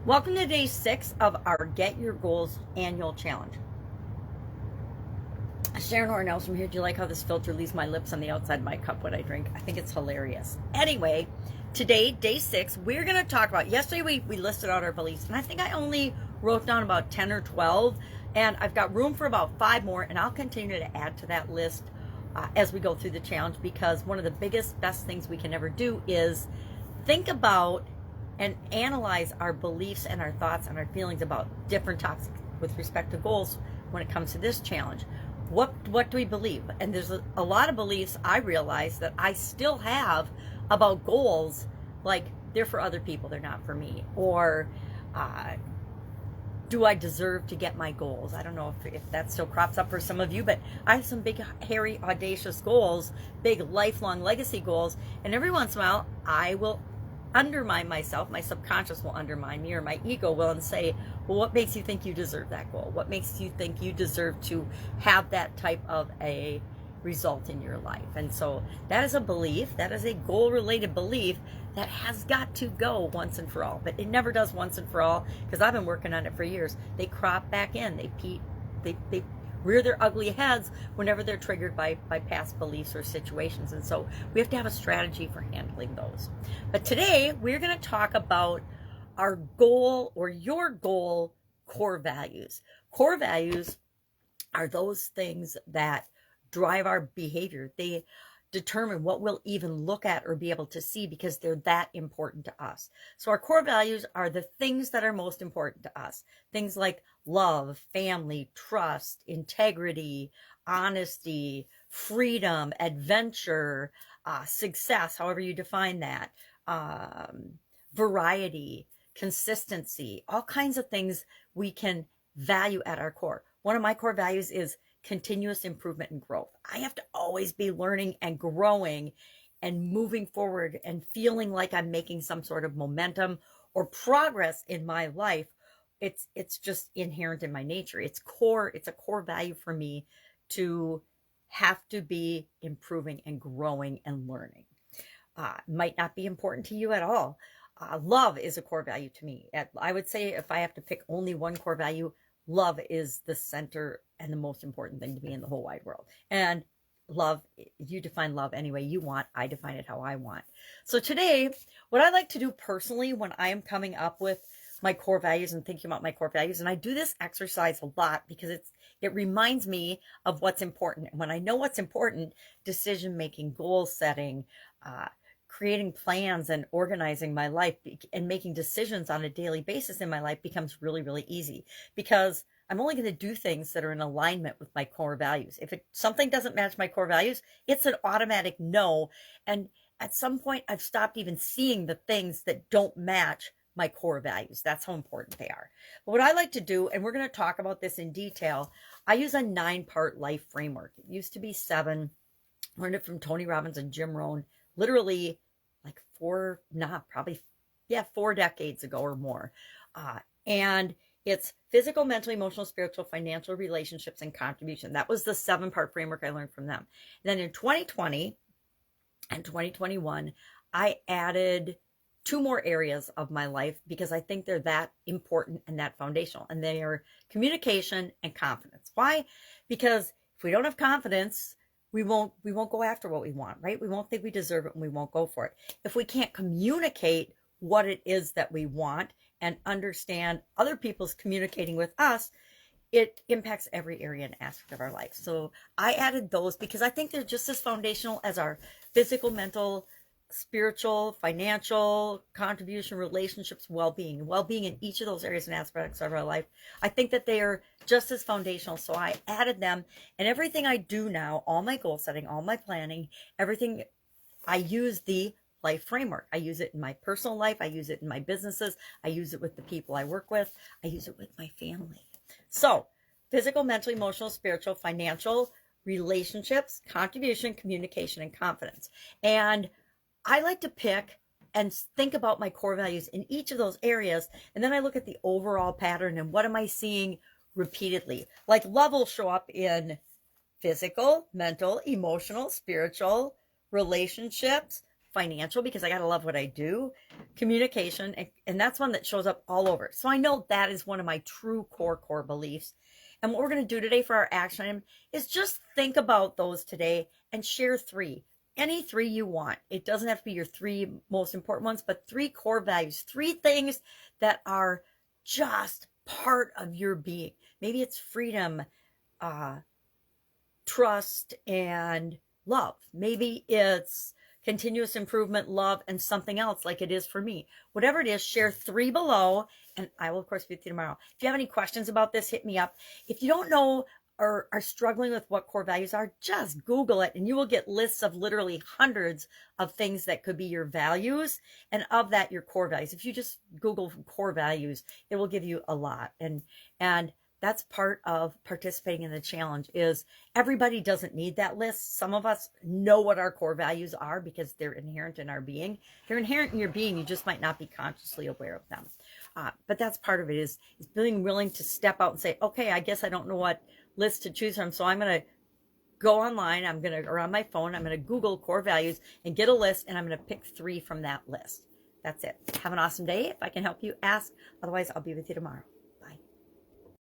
Welcome to day 6 of our Get Your Goals annual challenge. Sharon Horne-Ellstrom here. Do you like how this filter leaves my lips on the outside of my cup when I drink? I think it's hilarious. Anyway, today, day 6, we're going to talk about, yesterday we listed out our beliefs, and I think I only wrote down about 10 or 12, and I've got room for about 5 more, and I'll continue to add to that list as we go through the challenge, because one of the best things we can ever do is think about and analyze our beliefs and our thoughts and our feelings about different topics with respect to goals when it comes to this challenge. What do we believe? And there's a lot of beliefs I realize that I still have about goals, like they're for other people, they're not for me. Or do I deserve to get my goals? I don't know if that still crops up for some of you, but I have some big, hairy, audacious goals, big lifelong legacy goals. And every once in a while, I will undermine myself. My subconscious will undermine me, or my ego will, and say, well, what makes you think you deserve that goal? What makes you think you deserve to have that type of a result in your life? And so that is a belief, that is a goal-related belief that has got to go once and for all. But it never does once and for all, because I've been working on it for years. They crop back in. They rear their ugly heads whenever they're triggered by past beliefs or situations. And so we have to have a strategy for handling those. But today we're going to talk about our goal, or your goal, core values. Core values are those things that drive our behavior. They determine what we'll even look at or be able to see, because they're that important to us. So our core values are the things that are most important to us. Things like love, family, trust, integrity, honesty, freedom, adventure, success, however you define that, variety, consistency, all kinds of things we can value at our core. One of my core values is continuous improvement and growth. I have to always be learning and growing and moving forward and feeling like I'm making some sort of momentum or progress in my life. It's just inherent in my nature. It's a core value for me to have to be improving and growing and learning. Might not be important to you at all. Love is a core value to me. I would say if I have to pick only one core value, love is the center and the most important thing to me in the whole wide world. And love, you define love any way you want. I define it how I want. So today, what I like to do personally when I am coming up with my core values and thinking about my core values, and I do this exercise a lot because it reminds me of what's important. And when I know what's important, decision making, goal setting, creating plans and organizing my life and making decisions on a daily basis in my life becomes really, really easy, because I'm only going to do things that are in alignment with my core values. If something doesn't match my core values, it's an automatic no. And at some point, I've stopped even seeing the things that don't match my core values. That's how important they are. But what I like to do, and we're going to talk about this in detail, I use a 9-part life framework. It used to be 7. Learned it from Tony Robbins and Jim Rohn, literally like 4 decades ago or more. And it's physical, mental, emotional, spiritual, financial, relationships, and contribution. That was the 7-part framework I learned from them. And then in 2020 and 2021, I added 2 more areas of my life because I think they're that important and that foundational. And they are communication and confidence. Why? Because if we don't have confidence, we won't go after what we want, right? We won't think we deserve it, and we won't go for it. If we can't communicate what it is that we want and understand other people's communicating with us, it impacts every area and aspect of our life. So I added those because I think they're just as foundational as our physical, mental, spiritual, financial, contribution, relationships, well-being in each of those areas and aspects of our life. I think that they are just as foundational. So I added them, and everything I do now, all my goal setting, all my planning, everything, I use the life framework. I use it in my personal life. I use it in my businesses. I use it with the people I work with. I use it with my family. So physical, mental, emotional, spiritual, financial, relationships, contribution, communication, and confidence. And I like to pick and think about my core values in each of those areas. And then I look at the overall pattern and what am I seeing repeatedly. Like love will show up in physical, mental, emotional, spiritual, relationships, financial, because I got to love what I do, communication, and that's one that shows up all over. So I know that is one of my true core beliefs. And what we're going to do today for our action item is just think about those today and share three. Any three you want. It doesn't have to be your three most important ones, but three core values, three things that are just part of your being. Maybe it's freedom, trust, and love. Maybe it's continuous improvement, love, and something else like it is for me. Whatever it is, share three below, and I will, of course, be with you tomorrow. If you have any questions about this, hit me up. If you don't know or are struggling with what core values are, just Google it, and you will get lists of literally hundreds of things that could be your values, and of that, your core values. If you just Google core values, it will give you a lot. And that's part of participating in the challenge. Is everybody doesn't need that list. Some of us know what our core values are because they're inherent in our being. They're inherent in your being. You just might not be consciously aware of them. But that's part of it, is being willing to step out and say, okay, I guess I don't know what list to choose from, so I'm going to go online, or on my phone, I'm going to Google core values and get a list, and I'm going to pick three from that list. That's it. Have an awesome day. If I can help you, ask. Otherwise, I'll be with you tomorrow.